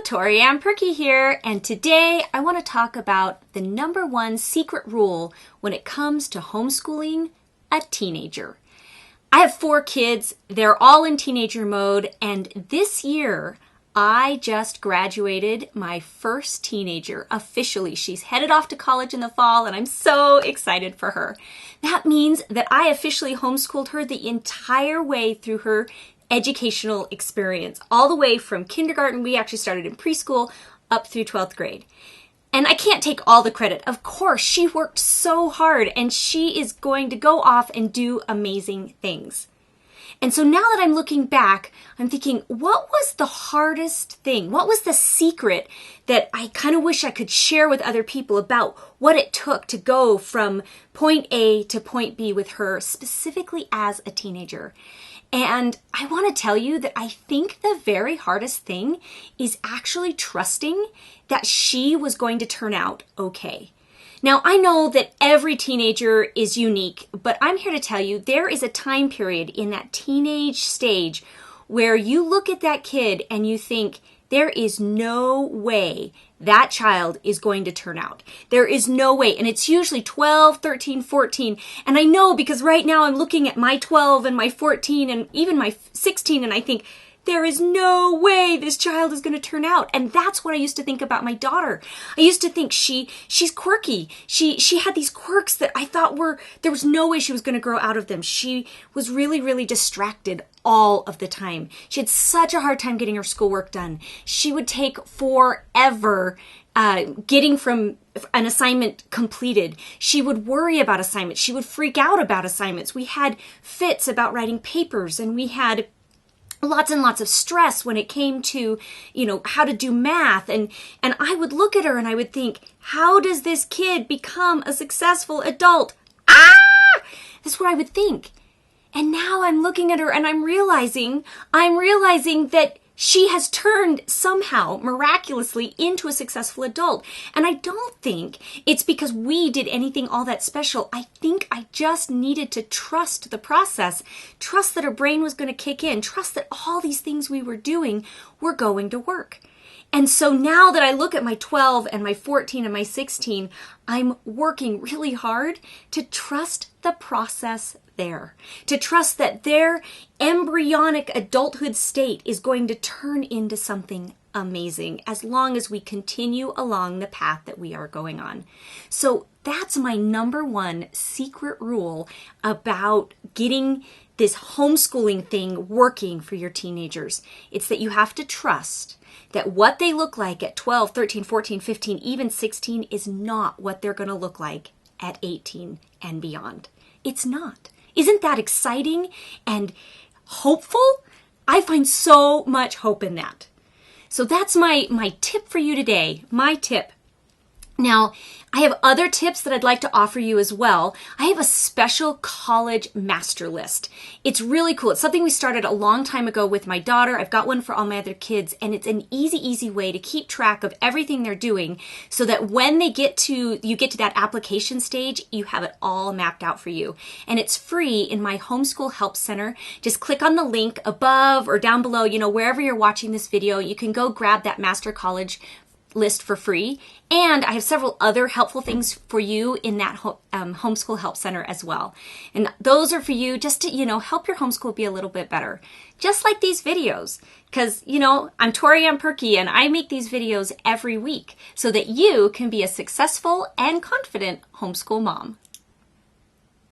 Tori Ann Perky here, and today I want to talk about the number one secret rule when it comes to homeschooling a teenager. I have 4 kids, they're all in teenager mode, and this year I just graduated my first teenager officially. She's headed off to college in the fall, and I'm so excited for her. That means that I officially homeschooled her the entire way through her educational experience, all the way from kindergarten. We actually started in preschool up through 12th grade. And I can't take all the credit. Of course, she worked so hard and she is going to go off and do amazing things. And so now that I'm looking back, I'm thinking, what was the hardest thing? What was the secret that I kind of wish I could share with other people about what it took to go from point A to point B with her, specifically as a teenager? And I want to tell you that I think the very hardest thing is actually trusting that she was going to turn out okay. Now, I know that every teenager is unique, but I'm here to tell you there is a time period in that teenage stage where you look at that kid and you think, there is no way that child is going to turn out. There is no way. And it's usually 12, 13, 14. And I know because right now I'm looking at my 12 and my 14 and even my 16 and I think, there is no way this child is going to turn out. And that's what I used to think about my daughter. I used to think she's quirky. She had these quirks that I thought there was no way she was going to grow out of them. She was really, really distracted all of the time. She had such a hard time getting her schoolwork done. She would take forever getting from an assignment completed. She would worry about assignments. She would freak out about assignments. We had fits about writing papers, and we had lots and lots of stress when it came to, how to do math. And I would look at her and I would think, how does this kid become a successful adult? That's what I would think. And now I'm looking at her and I'm realizing that she has turned somehow miraculously into a successful adult. And I don't think it's because we did anything all that special. I think I just needed to trust the process, trust that her brain was going to kick in, trust that all these things we were doing were going to work. And so now that I look at my 12 and my 14 and my 16, I'm working really hard to trust the process there, to trust that their embryonic adulthood state is going to turn into something amazing as long as we continue along the path that we are going on. So that's my number one secret rule about getting this homeschooling thing working for your teenagers. It's that you have to trust that what they look like at 12, 13, 14, 15, even 16 is not what they're going to look like at 18 and beyond. It's not. Isn't that exciting and hopeful? I find so much hope in that. So that's my tip for you today, my tip. Now, I have other tips that I'd like to offer you as well. I have a special college master list. It's really cool. It's something we started a long time ago with my daughter. I've got one for all my other kids, and it's an easy way to keep track of everything they're doing so that when you get to that application stage, you have it all mapped out for you. And it's free in my Homeschool Help Center. Just click on the link above or down below, wherever you're watching this video. You can go grab that master college list for free. And I have several other helpful things for you in that Homeschool Help Center as well. And those are for you just to, help your homeschool be a little bit better. Just like these videos. Because, I'm Tori Ann Perky and I make these videos every week so that you can be a successful and confident homeschool mom.